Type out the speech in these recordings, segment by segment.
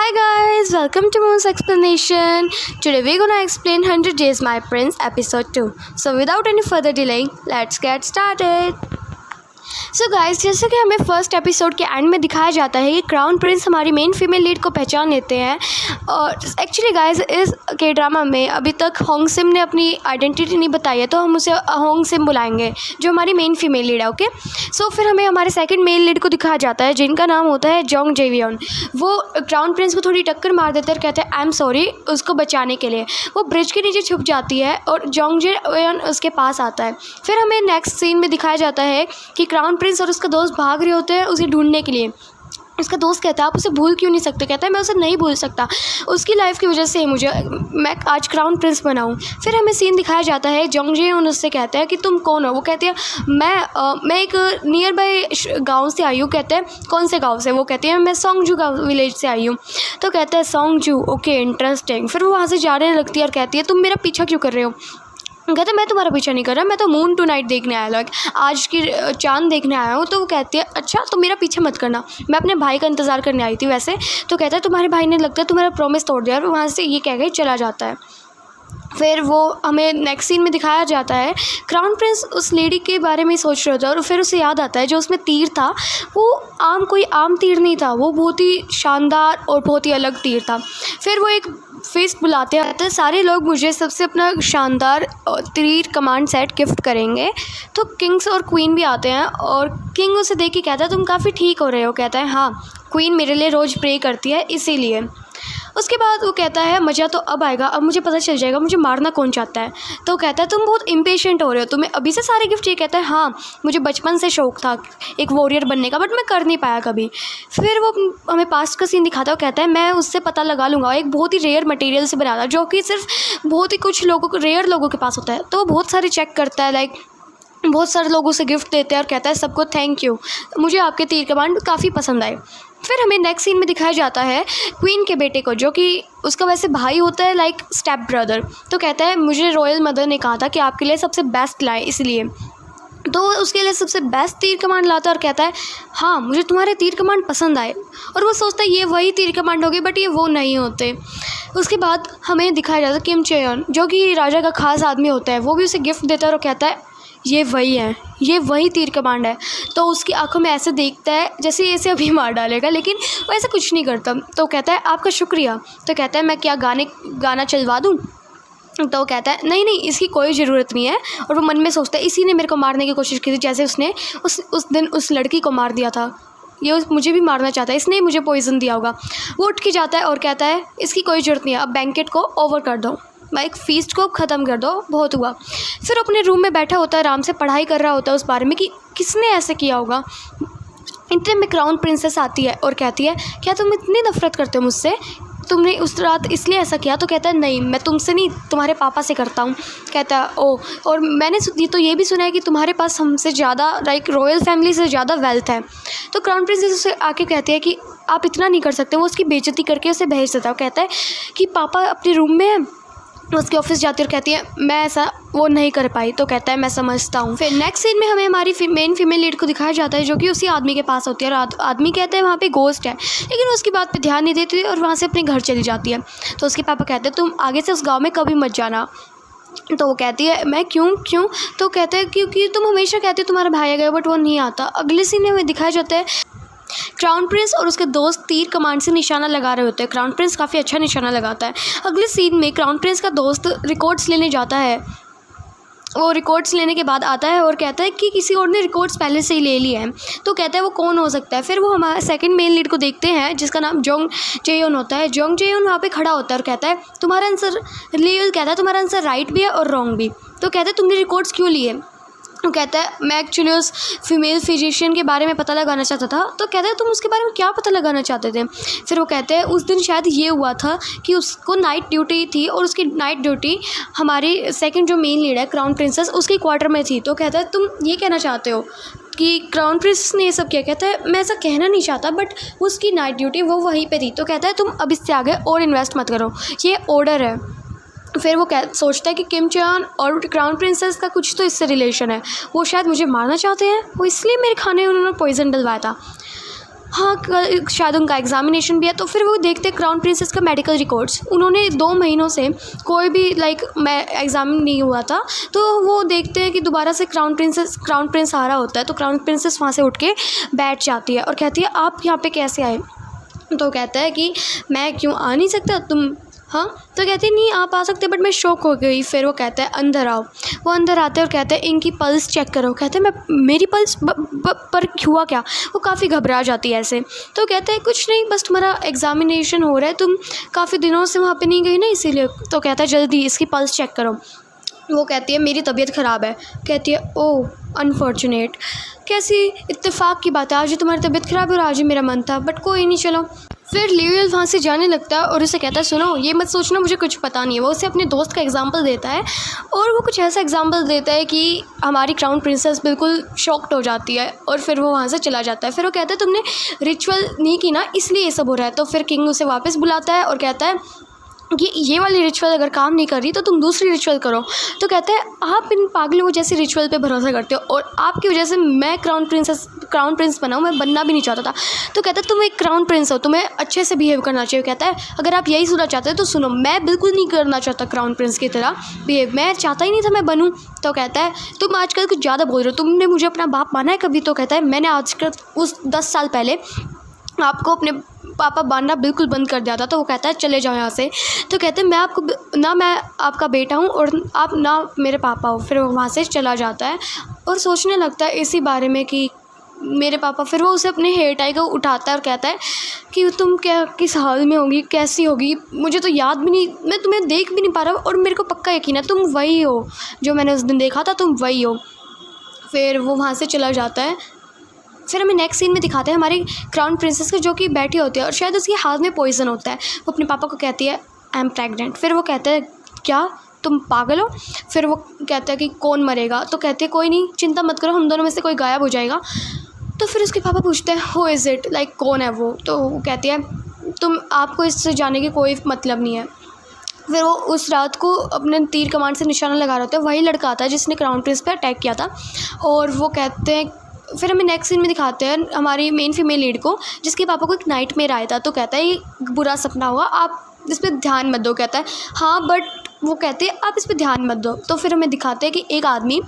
Hi guys, welcome to Moon's explanation. Today we're gonna explain 100 Days My Prince episode 2. So without any further delay, let's get started. So guys, जैसे कि हमें first episode के and में दिखाया जाता है कि क्राउन प्रिंस हमारी मेन फीमेल लीड को पहचान लेते हैं। और एक्चुअली गाइस, इस के ड्रामा में अभी तक होंग सिम ने अपनी आइडेंटिटी नहीं बताई है, तो हम उसे होंग सिम बुलाएंगे जो हमारी मेन फीमेल लीड है। ओके, सो फिर हमें हमारे सेकंड मेल लीड को दिखाया जाता है जिनका नाम होता है जोंग जेवियन। वो क्राउन प्रिंस को थोड़ी टक्कर मार देते हैं और कहते हैं आई एम सॉरी उसको बचाने के लिए। वो ब्रिज के नीचे छुप जाती है और जोंग जेवियन उसके पास आता है। फिर हमें नेक्स्ट सीन में दिखाया जाता है कि क्राउन प्रिंस और उसका दोस्त भाग रहे होते हैं उसे ढूंढने के लिए। उसका दोस्त कहता है आप उसे भूल क्यों नहीं सकते। कहता है मैं उसे नहीं भूल सकता, उसकी लाइफ की वजह से मैं आज क्राउन प्रिंस बना हूँ। फिर हमें सीन दिखाया जाता है जोंग जेयोन उससे कहता है कि तुम कौन हो। वो कहती है मैं एक नियर बाय गाँव से आई हूँ। कहते हैं कौन से गाँव से। वो कहती है मैं सोंगजू गाँव विलेज से आई हूँ। तो कहता है सोंगजू, ओके इंटरेस्टिंग। फिर वो वहाँ से जाने लगती है और कहती है तुम मेरा पीछा क्यों कर रहे हो। कहते मैं तुम्हारा पीछा नहीं कर रहा, मैं तो मून टू नाइट देखने आया, लाइक आज की चांद देखने आया हूँ। तो वो कहती है अच्छा तो मेरा पीछे मत करना, मैं अपने भाई का इंतज़ार करने आई थी वैसे। तो कहता है तुम्हारे भाई ने लगता है तुम्हारा प्रॉमिस तोड़ दिया, और वहाँ से ये कह के चला जाता है। फिर वो हमें नेक्स्ट सीन में दिखाया जाता है क्राउन प्रिंस उस लेडी के बारे में सोच रहा होता है और फिर उसे याद आता है जो उसमें तीर था वो कोई आम तीर नहीं था, वो बहुत ही शानदार और बहुत ही अलग तीर था। फिर वो एक फेस्ट बुलाते हैं, सारे लोग मुझे सबसे अपना शानदार तीर कमांड सेट गिफ्ट करेंगे। तो किंग्स और क्वीन भी आते हैं और किंग उसे देख के कहता है तुम काफ़ी ठीक हो रहे हो। कहता है हाँ, क्वीन मेरे लिए रोज़ प्रे करती है इसीलिए। उसके बाद वो कहता है मज़ा तो अब आएगा, अब मुझे पता चल जाएगा मुझे मारना कौन चाहता है। तो कहता है तुम बहुत इम्पेशेंट हो रहे हो, तुम्हें अभी से सारे गिफ्ट चाहिए। कहता है हाँ, मुझे बचपन से शौक़ था एक वॉरियर बनने का, बट मैं कर नहीं पाया कभी। फिर वो हमें पास्ट का सीन दिखाता है। कहता है मैं उससे पता लगा लूँगा, एक बहुत ही रेयर मटेरियल से बना था जो कि सिर्फ बहुत ही कुछ लोगों को, रेयर लोगों के पास होता है। तो वो बहुत सारे चेक करता है, लाइक बहुत सारे लोगों से गिफ्ट देते हैं और कहता है सबको थैंक यू, मुझे आपके तीर कमांड काफ़ी पसंद आए। फिर हमें नेक्स्ट सीन में दिखाया जाता है क्वीन के बेटे को जो कि उसका वैसे भाई होता है, लाइक स्टेप ब्रदर। तो कहता है मुझे रॉयल मदर ने कहा था कि आपके लिए सबसे बेस्ट लाए, इसलिए तो उसके लिए सबसे बेस्ट तीर कमांड लाता है और कहता है हाँ मुझे तुम्हारे तीर कमांड पसंद आए। और वो सोचता है ये वही तीर कमांड होगी, बट ये वो नहीं होते। उसके बाद हमें दिखाया जाता है किम चेयोन जो कि राजा का खास आदमी होता है, वो भी उसे गिफ्ट देता है और कहता है ये वही है, ये वही तीर कमांड है। तो उसकी आंखों में ऐसे देखता है जैसे इसे अभी मार डालेगा, लेकिन वो ऐसा कुछ नहीं करता। तो कहता है आपका शुक्रिया। तो कहता है मैं क्या गाना चलवा दूँ। तो कहता है नहीं नहीं इसकी कोई ज़रूरत नहीं है। और वो मन में सोचता है इसी ने मेरे को मारने की कोशिश की थी, जैसे उसने उस दिन उस लड़की को मार दिया था, ये मुझे भी मारना चाहता है, इसने मुझे पॉइज़न दिया होगा। वो उठ के जाता है और कहता है इसकी कोई ज़रूरत नहीं है, अब बैंकेट को ओवर कर दो, एक फीस्ट को ख़त्म कर दो, बहुत हुआ। फिर अपने रूम में बैठा होता है, आराम से पढ़ाई कर रहा होता है उस बारे में कि किसने ऐसे किया होगा। इतने में क्राउन प्रिंसेस आती है और कहती है क्या तुम इतनी नफ़रत करते हो मुझसे, तुमने उस रात इसलिए ऐसा किया। तो कहता है नहीं मैं तुमसे नहीं तुम्हारे पापा से करता हूँ। कहता है ओ, और मैंने तो ये भी सुना है कि तुम्हारे पास हमसे ज़्यादा, लाइक रॉयल फैमिली से ज़्यादा वेल्थ है। तो क्राउन प्रिंसेस उसे आके कहती है कि आप इतना नहीं कर सकते। वो उसकी बेइज्जती करके उसे भेज देता है। वो कहता है कि पापा अपने रूम में है, उसके ऑफिस जाती है और कहती है मैं ऐसा वो नहीं कर पाई। तो कहता है मैं समझता हूँ। फिर नेक्स्ट सीन में हमें हमारी मेन फीमेल लीड को दिखाया जाता है जो कि उसी आदमी के पास होती है और आदमी कहता है वहाँ पे गोस्ट है, लेकिन उसकी बात पे ध्यान नहीं देती और वहाँ से अपने घर चली जाती है। तो उसके पापा कहते हैं तुम आगे से उस गाँव में कभी मत जाना। तो वो कहती है मैं क्यों। तो कहते हैं क्योंकि तुम हमेशा कहते हो तुम्हारा भाई आ गया, बट वो नहीं आता। अगले सीन में हमें दिखाया जाता है क्राउन प्रिंस और उसके दोस्त तीर कमांड से निशाना लगा रहे होते हैं। क्राउन प्रिंस काफ़ी अच्छा निशाना लगाता है। अगले सीन में क्राउन प्रिंस का दोस्त रिकॉर्ड्स लेने जाता है। वो रिकॉर्ड्स लेने के बाद आता है और कहता है कि किसी और ने रिकॉर्ड्स पहले से ही ले लिए हैं। तो कहता है वो कौन हो सकता है। फिर वो हमारे सेकंड मेन लीड को देखते हैं जिसका नाम जोंग जेयोन होता है। जोंग जेयोन वहाँ पे खड़ा होता है और कहता है तुम्हारा आंसर तुम्हारा आंसर राइट भी है और रॉन्ग भी। तो कहता है तुमने रिकॉर्ड्स क्यों लिए। वो कहता है मैं एक्चुअली उस फीमेल फिजिशियन के बारे में पता लगाना चाहता था। तो कहता है तुम उसके बारे में क्या पता लगाना चाहते थे। फिर वो कहते हैं उस दिन शायद ये हुआ था कि उसको नाइट ड्यूटी थी और उसकी नाइट ड्यूटी हमारी सेकंड जो मेन लीड है क्राउन प्रिंसेस उसके क्वार्टर में थी। तो कहता है तुम ये कहना चाहते हो कि क्राउन प्रिंस ने ये सब किया। कहता है मैं ऐसा कहना नहीं चाहता, बट उसकी नाइट ड्यूटी वो वहीं पर थी। तो कहता है तुम अब इससे आगे और इन्वेस्ट मत करो, ये ऑर्डर है। फिर वो सोचता है कि किम चेयोन और क्राउन प्रिंसेस का कुछ तो इससे रिलेशन है, वो शायद मुझे मारना चाहते हैं, वो इसलिए मेरे खाने में उन्होंने पॉइज़न डलवाया था। हाँ शायद उनका एग्जामिनेशन भी है। तो फिर वो देखते क्राउन प्रिंसेस का मेडिकल रिकॉर्ड्स, उन्होंने 2 महीनों से कोई भी मैं एग्ज़ाम नहीं हुआ था। तो वो देखते हैं कि दोबारा से क्राउन प्रिंस आ रहा होता है। तो क्राउन प्रिंसेस वहाँ से उठ के बैठ जाती है और कहती है आप यहाँ पे कैसे आए। तो कहता है कि मैं क्यों आ नहीं सकता, तुम हाँ। तो कहती नहीं आप आ सकते, बट मैं शॉक हो गई। फिर वो कहता है अंदर आओ। वो अंदर आते हैं और कहते हैं इनकी पल्स चेक करो। कहते हैं मैं मेरी पल्स पर हुआ क्या। वो काफ़ी घबरा जाती है ऐसे। तो कहते हैं कुछ नहीं, बस तुम्हारा एग्जामिनेशन हो रहा है, तुम काफ़ी दिनों से वहाँ पे नहीं गई ना इसीलिए। तो कहता है जल्दी इसकी पल्स चेक करो। वो कहती है मेरी तबीयत ख़राब है। कहती है ओह अनफॉर्चुनेट, कैसी इत्तेफाक की बात है, आज ही तुम्हारी तबीयत ख़राब है और आज ही मेरा मन था, बट कोई नहीं चलो। फिर ल्यूयल वहाँ से जाने लगता है और उसे कहता है सुनो ये मत सोचना मुझे कुछ पता नहीं है। वो उसे अपने दोस्त का एग्जांपल देता है और वो कुछ ऐसा एग्जांपल देता है कि हमारी क्राउन प्रिंसेस बिल्कुल शॉक्ड हो जाती है और फिर वो वहाँ से चला जाता है। फिर वो कहता है तुमने रिचुअल नहीं की ना इसलिए ये सब हो रहा है। तो फिर किंग उसे वापस बुलाता है और कहता है कि ये वाली रिचुअल अगर काम नहीं कर रही तो तुम दूसरी रिचुअल करो। तो कहता है आप इन पागलों जैसी रिचुअल पे भरोसा करते हो और आपकी वजह से मैं क्राउन प्रिंस बना हूँ, मैं बनना भी नहीं चाहता था। तो कहता है तुम एक क्राउन प्रिंस हो, तुम्हें अच्छे से बिहेव करना चाहिए। कहता है अगर आप यही सुनना चाहते हो तो सुनो, मैं बिल्कुल नहीं करना चाहता क्राउन प्रिंस की तरह बिहेव, मैं चाहता ही नहीं था मैं बनूँ। तो कहता है तुम आजकल कुछ ज़्यादा बोल रहे हो, तुमने मुझे अपना बाप माना है कभी। तो कहता है मैंने आजकल उस 10 साल पहले आपको अपने पापा मानना बिल्कुल बंद कर दिया था। तो वो कहता है चले जाओ यहाँ से। तो कहते हैं मैं आपका बेटा हूँ और आप ना मेरे पापा हो। फिर वो वहाँ से चला जाता है और सोचने लगता है इसी बारे में कि मेरे पापा। फिर वो उसे अपने हेयर टाई को उठाता है और कहता है कि तुम क्या किस हाल में होगी, कैसी होगी, मुझे तो याद भी नहीं, मैं तुम्हें देख भी नहीं पा रहा और मेरे को पक्का यकीन है तुम वही हो जो मैंने उस दिन देखा था, तुम वही हो। फिर वो वहाँ से चला जाता है। फिर हमें नेक्स्ट सीन में दिखाते हैं हमारी क्राउन प्रिंसेस को जो कि बैठी होती है और शायद उसके हाथ में पॉइजन होता है। वो अपने पापा को कहती है आई एम प्रेग्नेंट। फिर वो कहते हैं क्या तुम पागल हो। फिर वो कहता है कि कौन मरेगा। तो कहते हैं कोई नहीं चिंता मत करो, हम दोनों में से कोई गायब हो जाएगा। तो फिर उसके पापा पूछते हैं हु इज़ इट, लाइक कौन है वो। तो वो कहती है आपको इससे जाने की कोई मतलब नहीं है। फिर वो उस रात को अपने तीर कमान से निशाना लगा रहा होता है, वही लड़का आता है जिसने क्राउन प्रिंस पे अटैक किया था। और वो कहते हैं फिर हमें नेक्स्ट सीन में दिखाते हैं हमारी मेन फीमेल लीड को जिसके पापा को एक नाइटमेयर आया था। तो कहता है ये बुरा सपना हुआ, आप इस पर ध्यान मत दो। कहता है हाँ बट वो कहते हैं आप इस पर ध्यान मत दो। तो फिर हमें दिखाते हैं कि एक आदमी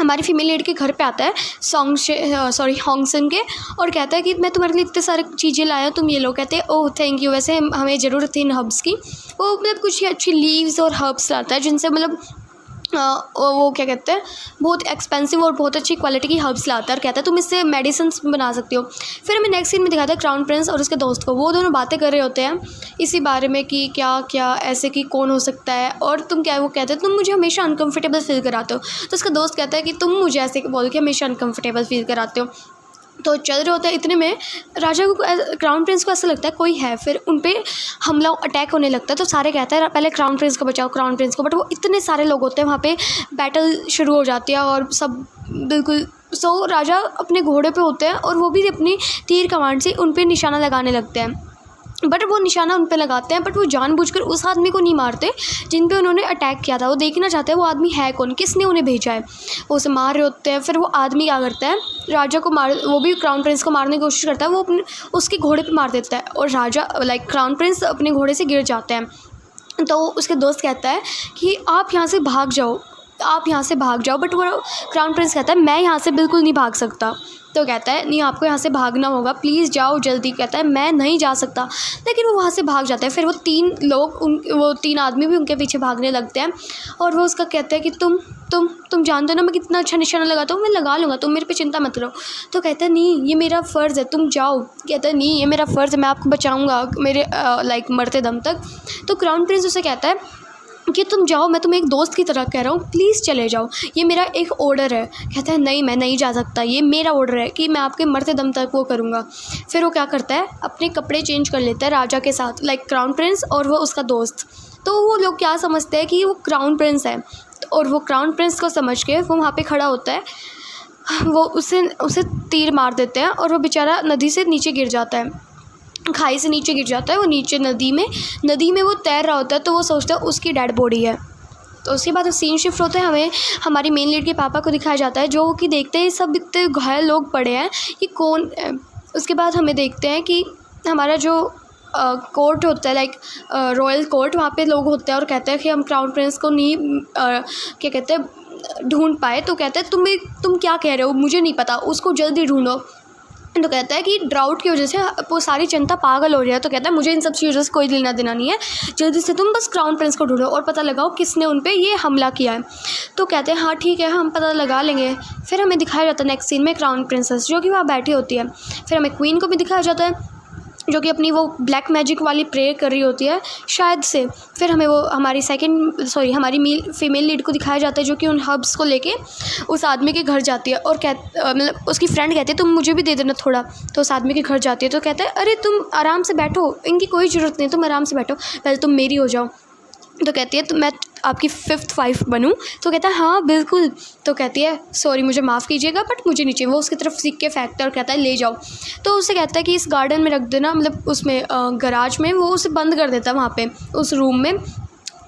हमारी फीमेल लीड के घर पे आता है हॉन्गसन के और कहता है कि मैं तुम्हारे लिए इतने सारे चीज़ें लाया, तुम ये लो। कहते हैं ओह थैंक यू, वैसे हमें ज़रूरत थी इन हर्ब्स की। वो मतलब कुछ अच्छी लीव्स और हर्ब्स लाता है जिनसे मतलब वो क्या कहते हैं बहुत एक्सपेंसिव और बहुत अच्छी क्वालिटी की हर्ब्स लाता है और कहता है तुम इससे मेडिसिन बना सकते हो। फिर हमें नेक्स्ट सीन में दिखाता है क्राउन प्रिंस और उसके दोस्त को, वो दोनों बातें कर रहे होते हैं इसी बारे में कि क्या क्या ऐसे कि कौन हो सकता है और तुम क्या। वो कहते हैं तुम मुझे हमेशा अनकम्फर्टेबल फील कराते हो। तो उसका दोस्त कहता है कि तुम मुझे ऐसे बोल के हमेशा अनकम्फर्टेबल फील कराते हो। तो चल रहे होते हैं, इतने में राजा को क्राउन प्रिंस को ऐसा लगता है कोई है। फिर उन पर हमला अटैक होने लगता है। तो सारे कहते हैं पहले क्राउन प्रिंस को बचाओ, क्राउन प्रिंस को। बट वो इतने सारे लोग होते हैं वहाँ पे, बैटल शुरू हो जाती है और सब बिल्कुल राजा अपने घोड़े पे होते हैं और वो भी अपनी तीर कमान से उन पर निशाना लगाने लगते हैं। बट वो निशाना उन पे लगाते हैं बट वो जानबूझकर उस आदमी को नहीं मारते जिन पे उन्होंने अटैक किया था। वो देखना चाहते हैं वो आदमी है कौन, किसने उन्हें भेजा है। वो उसे मार रहे होते हैं। फिर वो आदमी क्या करता है राजा को वो भी क्राउन प्रिंस को मारने की कोशिश करता है। वो अपने उसके घोड़े पे मार देता है और राजा क्राउन प्रिंस अपने घोड़े से गिर जाते हैं। तो उसके दोस्त कहता है कि आप यहाँ से भाग जाओ, आप यहाँ से भाग जाओ। बट वो क्राउन प्रिंस कहता है मैं यहाँ से बिल्कुल नहीं भाग सकता। तो कहता है नहीं आपको यहाँ से भागना होगा, प्लीज़ जाओ जल्दी। कहता है मैं नहीं जा सकता, लेकिन वो वहाँ से भाग जाता है। फिर वो 3 आदमी भी उनके पीछे भागने लगते हैं और वो उसका कहता है कि तुम जानते हो ना मैं कितना अच्छा निशाना लगाता हूँ, मैं लगा लूँगा, तुम मेरे पे चिंता मत करो। तो कहता है नहीं ये मेरा फ़र्ज़ है, तुम जाओ। कहता है नहीं ये मेरा फ़र्ज़ है, मैं आपको बचाऊँगा मेरे मरते दम तक। तो क्राउन प्रिंस उसे कहता है कि तुम जाओ, मैं तुम्हें एक दोस्त की तरह कह रहा हूँ, प्लीज़ चले जाओ, ये मेरा एक ऑर्डर है। कहता है नहीं मैं नहीं जा सकता, ये मेरा ऑर्डर है कि मैं आपके मरते दम तक वो करूँगा। फिर वो क्या करता है अपने कपड़े चेंज कर लेता है राजा के साथ, क्राउन प्रिंस और वो उसका दोस्त। तो वो लोग क्या समझते हैं कि वो क्राउन प्रिंस है और वो क्राउन प्रिंस को समझ के वो वहाँ पर खड़ा होता है। वो उसे तीर मार देते हैं और वो बेचारा नदी से नीचे गिर जाता है, खाई से नीचे गिर जाता है। वो नीचे नदी में वो तैर रहा होता है। तो वो सोचता है उसकी डेड बॉडी है। तो उसके बाद सीन शिफ्ट होते हैं, हमें हमारी मेन लीड के पापा को दिखाया जाता है जो कि देखते हैं सब इतने घायल लोग पड़े हैं, ये कौन है। उसके बाद हमें देखते हैं कि हमारा जो कोर्ट होता है, लाइक रॉयल कोर्ट, वहाँ पे लोग होते हैं और कहते हैं कि हम क्राउन प्रिंस को नहीं क्या कहते हैं ढूंढ पाए। तो कहते हैं तुम क्या कह रहे हो, मुझे नहीं पता, उसको जल्दी ढूंढो। तो कहता है कि ड्राउट की वजह से वो सारी जनता पागल हो रही है। तो कहता है मुझे इन सब चीज़ों से कोई लेना देना नहीं है, जल्दी से तुम बस क्राउन प्रिंस को ढूंढो और पता लगाओ किसने उन पे ये हमला किया है। तो कहते हैं हाँ ठीक है, हम पता लगा लेंगे। फिर हमें दिखाया जाता है नेक्स्ट सीन में क्राउन प्रिंसेस जो कि वहाँ बैठी होती है। फिर हमें क्वीन को भी दिखाया जाता है जो कि अपनी वो ब्लैक मैजिक वाली प्रेयर कर रही होती है शायद से। फिर हमें वो हमारी हमारी फीमेल लीड को दिखाया जाता है जो कि उन हर्ब्स को लेके उस आदमी के घर जाती है और मतलब उसकी फ्रेंड कहती है तुम मुझे भी दे देना थोड़ा। तो उस आदमी के घर जाती है तो कहता है अरे तुम आराम से बैठो, इनकी कोई ज़रूरत नहीं, तुम आराम से बैठो, पहले तुम मेरी हो जाओ। तो कहती है तो मैं आपकी 5th वाइफ बनूं। तो कहता है हाँ बिल्कुल। तो कहती है सॉरी मुझे माफ़ कीजिएगा बट मुझे नीचे, वो उसकी तरफ सीख के फेंकता है और कहता है ले जाओ। तो उसे कहता है कि इस गार्डन में रख देना, मतलब उसमें गराज में, वो उसे बंद कर देता है वहाँ पे उस रूम में।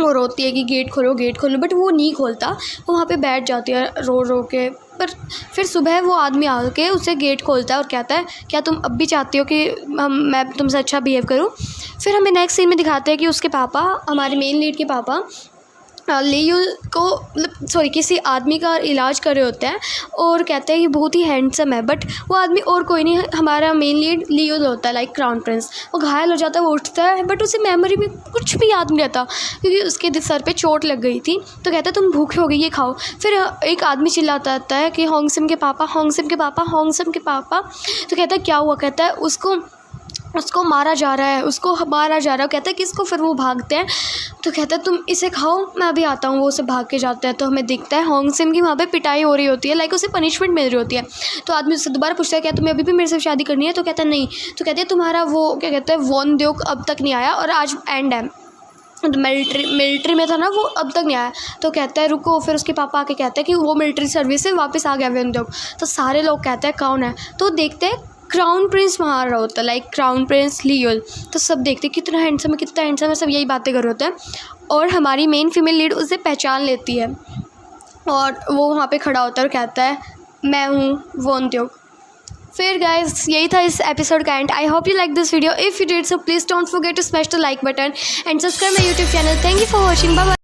वो रोती है कि गेट खोलो गेट खोलो, बट वो नहीं खोलता, वो वहाँ पे बैठ जाती है रो रो के। पर फिर सुबह वो आदमी आके उसे गेट खोलता है और कहता है क्या तुम अब भी चाहती हो कि मैं तुमसे अच्छा बिहेव करूँ। फिर हमें नेक्स्ट सीन में दिखाते हैं कि उसके पापा, हमारे मेन लीड के पापा लियोल को मतलब किसी आदमी का इलाज कर रहे होते हैं और कहते हैं ये बहुत ही हैंडसम है, बट वो आदमी और कोई नहीं, हमारा मेन लीड लियोल होता है, लाइक क्राउन प्रिंस। वो घायल हो जाता है, वो उठता है बट उसे मेमोरी में कुछ भी याद नहीं रहता क्योंकि उसके सर पे चोट लग गई थी। तो कहता है तुम भूखे हो गई, ये खाओ। फिर एक आदमी चिल्लाता रहता है कि होंगसिम के पापा, होंगसिम के पापा, होंगसिम के पापा। तो कहता है क्या हुआ, कहता है उसको मारा जा रहा है, उसको मारा जा रहा है। कहता है किसको, फिर वो भागते हैं। तो कहता है तुम इसे खाओ मैं अभी आता हूँ। वो उसे भाग के जाता है तो हमें दिखता है होंगसिम की वहाँ पे पिटाई हो रही होती है, लाइक उसे पनिशमेंट मिल रही होती है। तो आदमी उससे दोबारा पूछता है क्या तुम्हें अभी भी मेरे से शादी करनी है। तो कहता है नहीं। तो कहते हैं तुम्हारा वो क्या कहते हैं वोनद्योक अब तक नहीं आया और आज एंड है, मिलिट्री में था ना वो, अब तक नहीं आया। तो कहता है रुको। फिर उसके पापा आके कहते हैं कि वो मिलिट्री सर्विस से वापस आ गया वोनद्योक। तो सारे लोग कहते हैं कौन है। तो देखते हैं क्राउन प्रिंस वहाँ आ रहा होता है, लाइक क्राउन प्रिंस लियोल। तो सब देखते कितना हैंडसम है, कितना हैंडसम है, सब यही बातें कर रहे होते हैं। और हमारी मेन फीमेल लीड उसे पहचान लेती है और वो वहाँ पे खड़ा होता है और कहता है मैं हूँ वोनद्योक। फिर गाइस यही था इस एपिसोड का end. I hope you like this video. If you did so please don't forget to smash the like button and subscribe my YouTube channel. Thank you for watching. Bye bye.